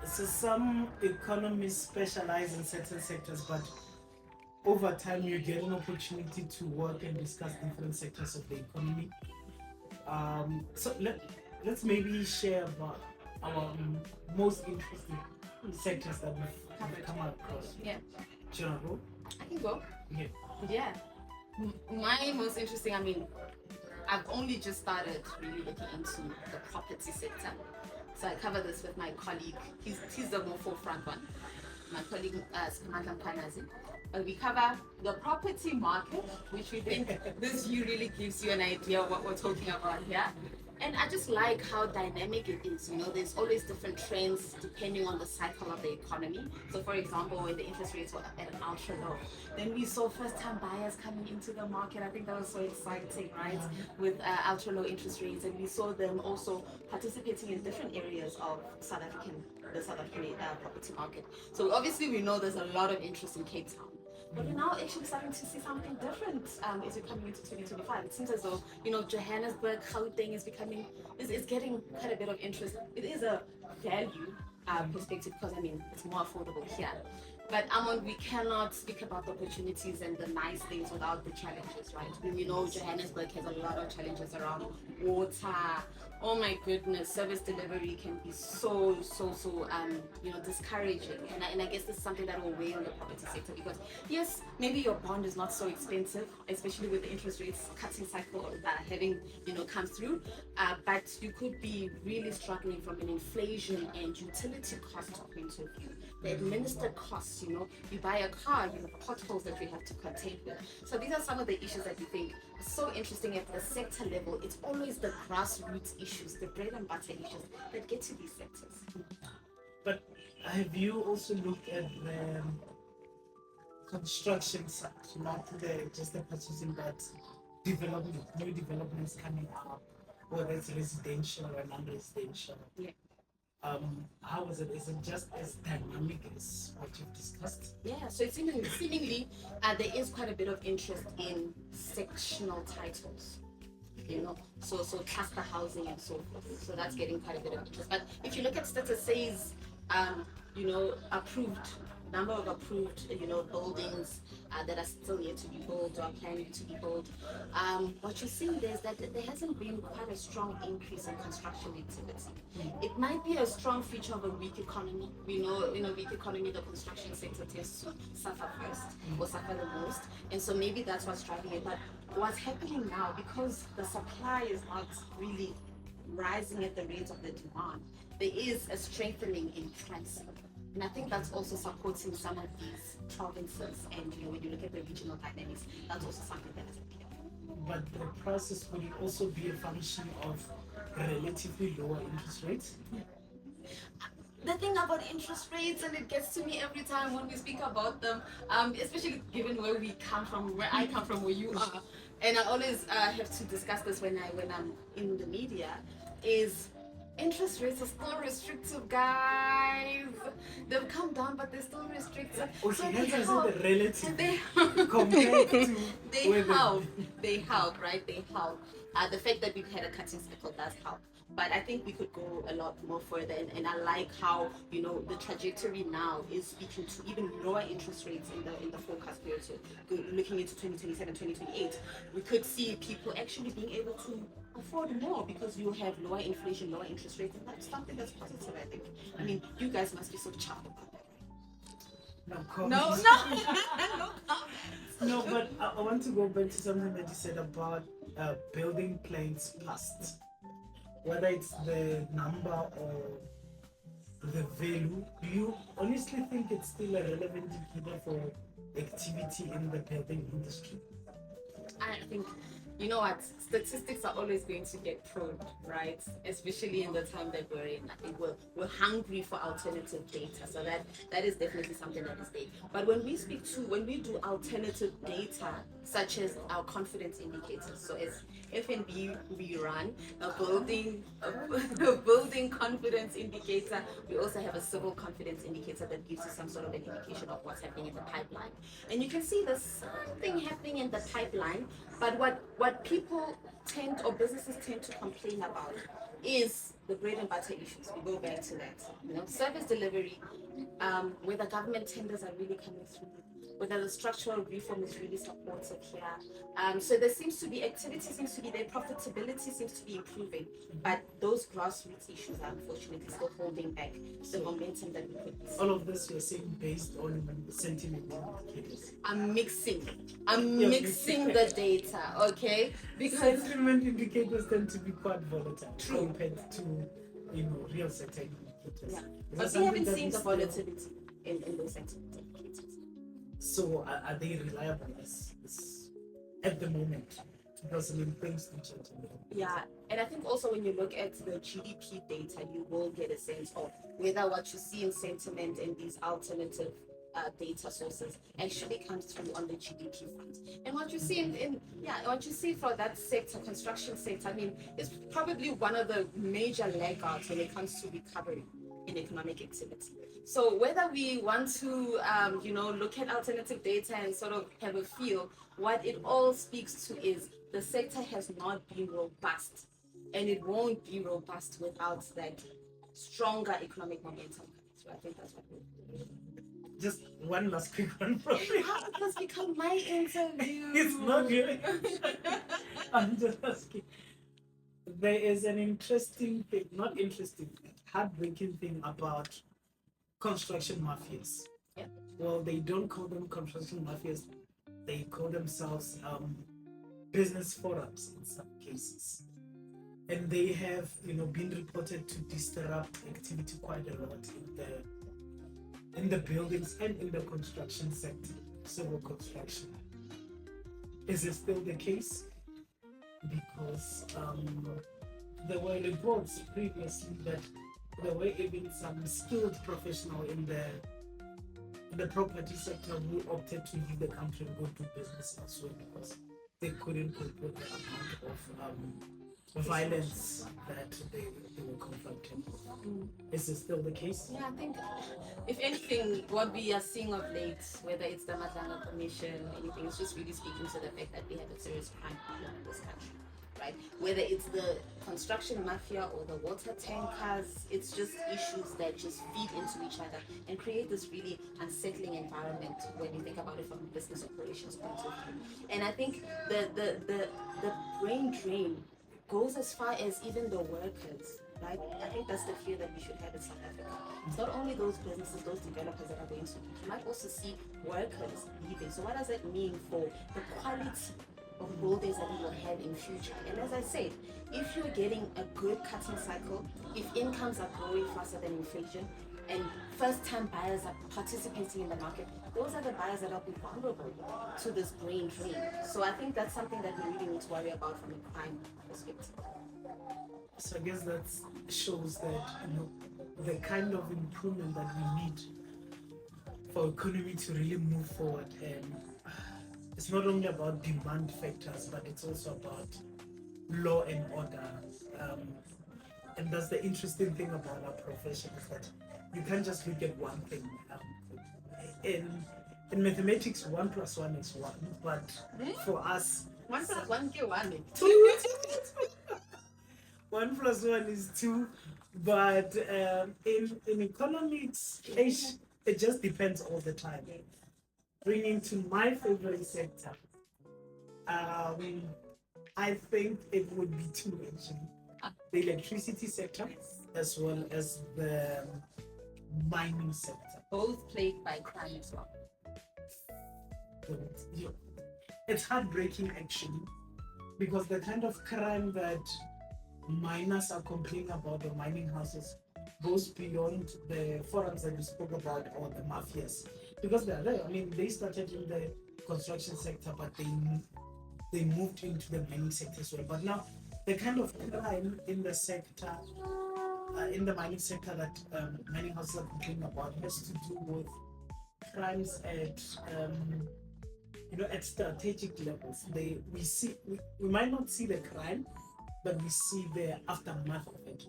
So some economists specialize in certain sectors, but over time you get an opportunity to work and discuss different sectors of the economy. Let's maybe share about our most interesting sectors that we've come across. Yeah. Do you want to go? I can go. Yeah. Yeah. My most interesting, I've only just started really looking into the property sector. So I cover this with my colleague. He's the more forefront one. My colleague Samantha Mpanazi. We cover the property market, which we think this view really gives you an idea of what we're talking about here. And I just like how dynamic it is. You know, there's always different trends depending on the cycle of the economy. So, for example, when the interest rates were at an ultra low, then we saw first-time buyers coming into the market. I think that was so exciting, right? With ultra low interest rates, and we saw them also participating in different areas of the South African property market. So obviously, we know there's a lot of interest in Cape Town. But we're now actually starting to see something different as we're coming into 2025. It seems as though, Johannesburg, Gauteng is getting quite a bit of interest. It is a value perspective because, it's more affordable here. But Amon, we cannot speak about the opportunities and the nice things without the challenges, right? We know Johannesburg has a lot of challenges around water. Oh my goodness, service delivery can be so discouraging. And I guess this is something that will weigh on the property sector because yes, maybe your bond is not so expensive, especially with the interest rates cutting cycle having come through. But you could be really struggling from an inflation and utility cost point of view. The administered costs, you buy a car, you have potholes that we have to contend with. So these are some of the issues that we think are so interesting at the sector level. It's always the grassroots issues, the bread and butter issues that get to these sectors. But have you also looked at the construction side, not just the purchasing, but new developments coming up, whether it's residential or non-residential? Yeah. How is it? Is it just as dynamic as what you've discussed? Yeah, so it's seemingly there is quite a bit of interest in sectional titles. So cluster housing and so forth. So that's getting quite a bit of interest. But if you look at status says, approved number of approved, buildings that are still yet to be built or are planning to be built. What you're seeing there is that there hasn't been quite a strong increase in construction activity. It might be a strong feature of a weak economy. We know in a weak economy, the construction sector tends to suffer first or suffer the most. And so maybe that's what's driving it. But what's happening now, because the supply is not really rising at the rate of the demand, there is a strengthening in pricing. And I think that's also supporting some of these provinces. And when you look at the regional dynamics, that's also something that is appealing. But the process would also be a function of relatively lower interest rates? The thing about interest rates, and it gets to me every time when we speak about them, especially given where we come from, where I come from, where you are, and I always have to discuss this when I'm in the media, is interest rates are still restrictive, guys. They've come down, but they're still restrictive. Okay, hence I said the relative compared to they help, right? They help. The fact that we've had a cutting cycle does help. But I think we could go a lot more further, and I like how the trajectory now is speaking to even lower interest rates in the forecast period. So looking into 2027, 2028, we could see people actually being able to afford more because you have lower inflation, lower interest rates, and that's something that's positive. I think. You guys must be so chuffed about that. No comments. No comments. No, but I want to go back to something that you said about building planes past. Whether it's the number or the value, do you honestly think it's still a relevant indicator for activity in the building industry? I think, statistics are always going to get probed, right? Especially in the time that we're in. I think we're hungry for alternative data, so that is definitely something that is there. But when we do alternative data, such as our confidence indicators, so as FNB we run a building confidence indicator. We also have a civil confidence indicator that gives you some sort of an indication of what's happening in the pipeline. And you can see there's something happening in the pipeline, but what people businesses tend to complain about is the bread and butter issues. We go back to that. Service delivery, whether government tenders are really coming through, whether the structural reform is really supported here. So there seems to be activity, seems to be there, profitability seems to be improving, but those grassroots issues are unfortunately still holding back the momentum that we could see. All of this you're saying based on sentiment indicators. I'm mixing the data, okay? Because sentiment indicators tend to be quite volatile compared to real sector indicators. Yeah. But we haven't seen the volatility in those sentiment indicators. So are they reliable at the moment? Because things do change. Yeah, and I think also when you look at the GDP data, you will get a sense of whether what you see in sentiment and these alternative data sources actually comes through on the GDP front. And what you see what you see for that sector, construction sector, is probably one of the major laggards when it comes to recovery in economic activity. So whether we want to, look at alternative data and sort of have a feel, what it all speaks to is the sector has not been robust, and it won't be robust without that stronger economic momentum. So I think that's what we're doing. Just one last quick one from me. How it has become my interview? It's not good. I'm just asking. There is an interesting thing, not interesting, heartbreaking thing about construction mafias. Yeah. Well, they don't call them construction mafias. They call themselves business forums in some cases. And they have, been reported to disrupt activity quite a lot in the buildings and in the construction sector, civil construction. Is it still the case? Because there were reports previously that there were even some skilled professional in the property sector who opted to leave the country and go do business elsewhere because they couldn't cope with the amount of violence that they were confronted with. Is this still the case? Yeah, I think if anything, what we are seeing of late, whether it's the Mano Commission, anything, it's just really speaking to the fact that we have a serious crime problem in this country. Right? Whether it's the construction mafia or the water tankers, it's just issues that just feed into each other and create this really unsettling environment when you think about it from a business operations point of view. And I think the brain drain goes as far as even the workers. Right? I think that's the fear that we should have in South Africa. It's not only those businesses, those developers that are going to leave. You might also see workers leaving. So what does that mean for the quality of buildings that we will have in future? And as I said, if you're getting a good cutting cycle, if incomes are growing faster than inflation, and first-time buyers are participating in the market, those are the buyers that will be vulnerable to this brain drain. So I think that's something that we really need to worry about from a crime perspective. So I guess that shows that the kind of improvement that we need for economy to really move forward, and it's not only about demand factors, but it's also about law and order. And that's the interesting thing about our profession, is that you can't just look at one thing. In mathematics, 1 + 1 is 1, but for us, 1 + 1 is 1. 1 + 1 is 2, but in economics, it just depends all the time. Bringing to my favorite sector, I think it would be 2 actually. The electricity sector as well as the mining sector. Both plagued by crime as well. It's heartbreaking actually, because the kind of crime that miners are complaining about, the mining houses, goes beyond the forums that we spoke about or the mafias, because they're there. They started in the construction sector, but they moved into the mining sector as well. But now the kind of crime in the sector, in the mining sector, that mining houses are complaining about has to do with crimes at strategic levels. We might not see the crime, but we see the aftermath of it.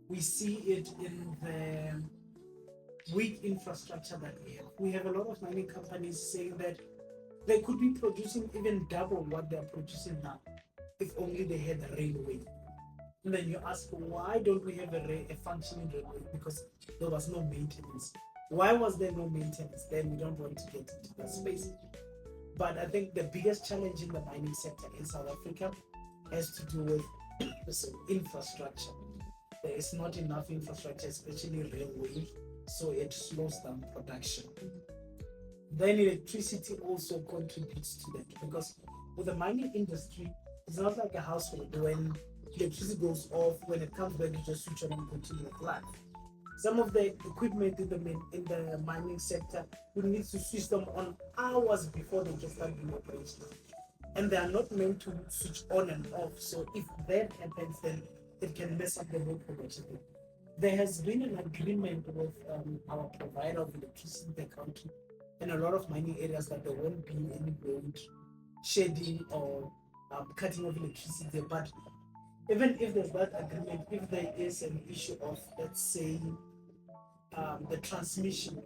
We see it in the weak infrastructure that we have. We have a lot of mining companies saying that they could be producing even double what they're producing now if only they had a railway. And then you ask, why don't we have a functioning railway? Because there was no maintenance. Why was there no maintenance? Then we don't want to get into that space. But I think the biggest challenge in the mining sector in South Africa has to do with infrastructure. There is not enough infrastructure, especially railway, so it slows down production. Then electricity also contributes to that, because with the mining industry, it's not like a household when electricity goes off, when it comes back, you just switch on and continue with life. Some of the equipment in the mining sector, we need to switch them on hours before they can start being operational. And they are not meant to switch on and off. So if that happens, then it can mess up the whole production. There has been an agreement with our provider of electricity in the country, in a lot of mining areas, that there won't be any road shedding or cutting of electricity. But even if there's that agreement, if there is an issue of, let's say, the transmission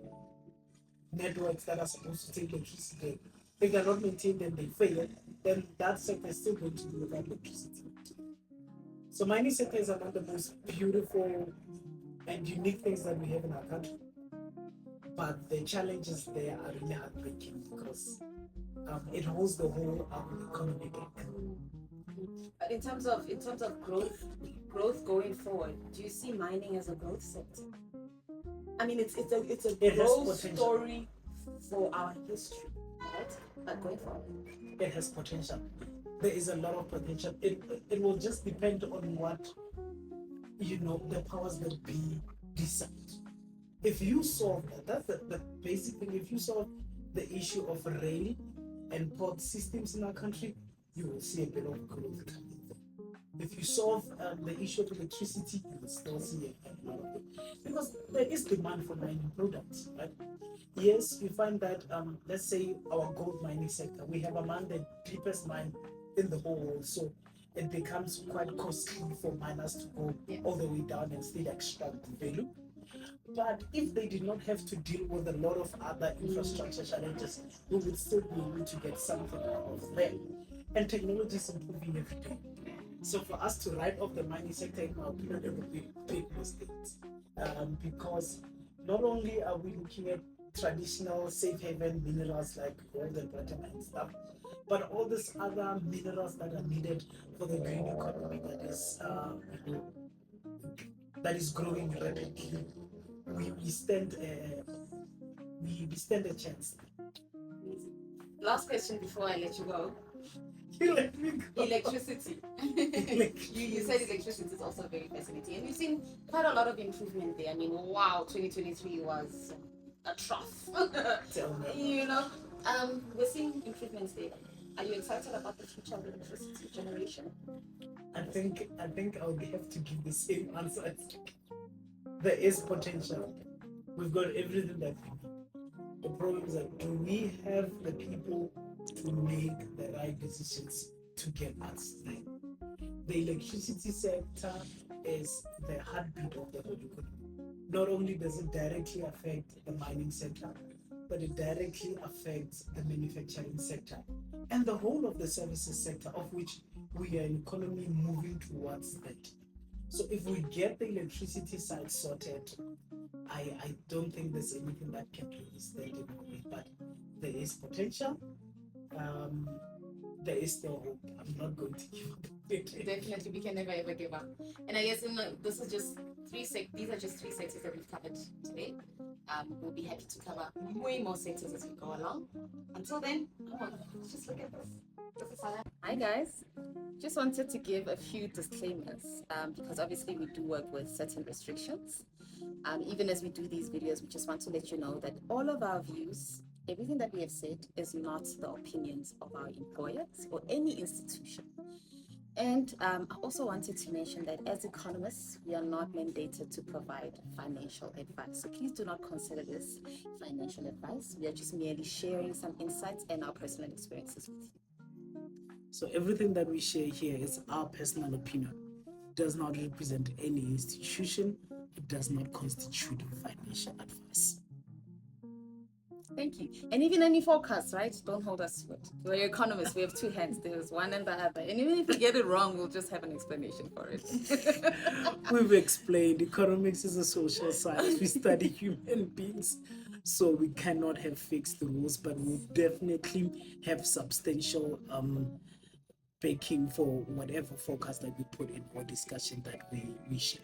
networks that are supposed to take electricity, if they're not maintained and they fail, then that sector is still going to be without electricity. So mining sector is among the most beautiful and unique things that we have in our country. But the challenges there are really heartbreaking, because it holds the whole economy back. But in terms of growth going forward, do you see mining as a growth sector? I mean, it's a growth story for our history, right? But going forward, it has potential. There is a lot of potential. It will just depend on what the powers that be decide. If you solve that's the basic thing. If you solve the issue of rail and port systems in our country, you will see a bit of growth coming. If you solve the issue of electricity, you will still see a lot of it, because there is demand for mining products, right? Yes, you find that let's say our gold mining sector, we have among the deepest mine in the whole world, so it becomes quite costly for miners to go all the way down and still extract the value. But if they did not have to deal with a lot of other infrastructure challenges, we would still be able to get something out of them. And technology is improving every day. So for us to write off the mining sector, in my opinion, it would be a big mistake. Because not only are we looking at traditional safe haven minerals like gold and platinum and stuff, but all these other minerals that are needed for the green economy that is growing rapidly. We stand a chance. Last question before I let you go. You let me go. Electricity. You said electricity is also very fascinating, and we've seen quite a lot of improvement there. I mean, wow, 2023 was a trough. We're seeing improvements there. Are you excited about the future of electricity generation? I think I would have to give the same answer. There is potential. We've got everything that we need. The problem is that, do we have the people to make the right decisions to get us there? The electricity sector is the heartbeat of the whole economy. Not only does it directly affect the mining sector, but it directly affects the manufacturing sector and the whole of the services sector, of which we are an economy moving towards that. So if we get the electricity side sorted, I don't think there's anything that can really stand in the way, but there is potential. There is still hope. I'm not going to give up. Definitely, we can never ever give up. And I guess this is just these are just three sectors that we've covered today. We'll be happy to cover way more sectors as we go along. Until then, come on, let's just look at this. Hi guys, just wanted to give a few disclaimers because obviously we do work with certain restrictions. Even as we do these videos, we just want to let you know that all of our views, everything that we have said, is not the opinions of our employers or any institution. And I also wanted to mention that as economists, we are not mandated to provide financial advice. So please do not consider this financial advice. We are just merely sharing some insights and our personal experiences with you. So everything that we share here is our personal opinion. It does not represent any institution. It does not constitute financial advice. Thank you. And even any forecasts, right? Don't hold us to it. We're economists. We have two hands. There's one and the other. And even if we get it wrong, we'll just have an explanation for it. We've explained economics is a social science. We study human beings, so we cannot have fixed rules, but we definitely have substantial backing for whatever forecast that we put in or discussion that we share.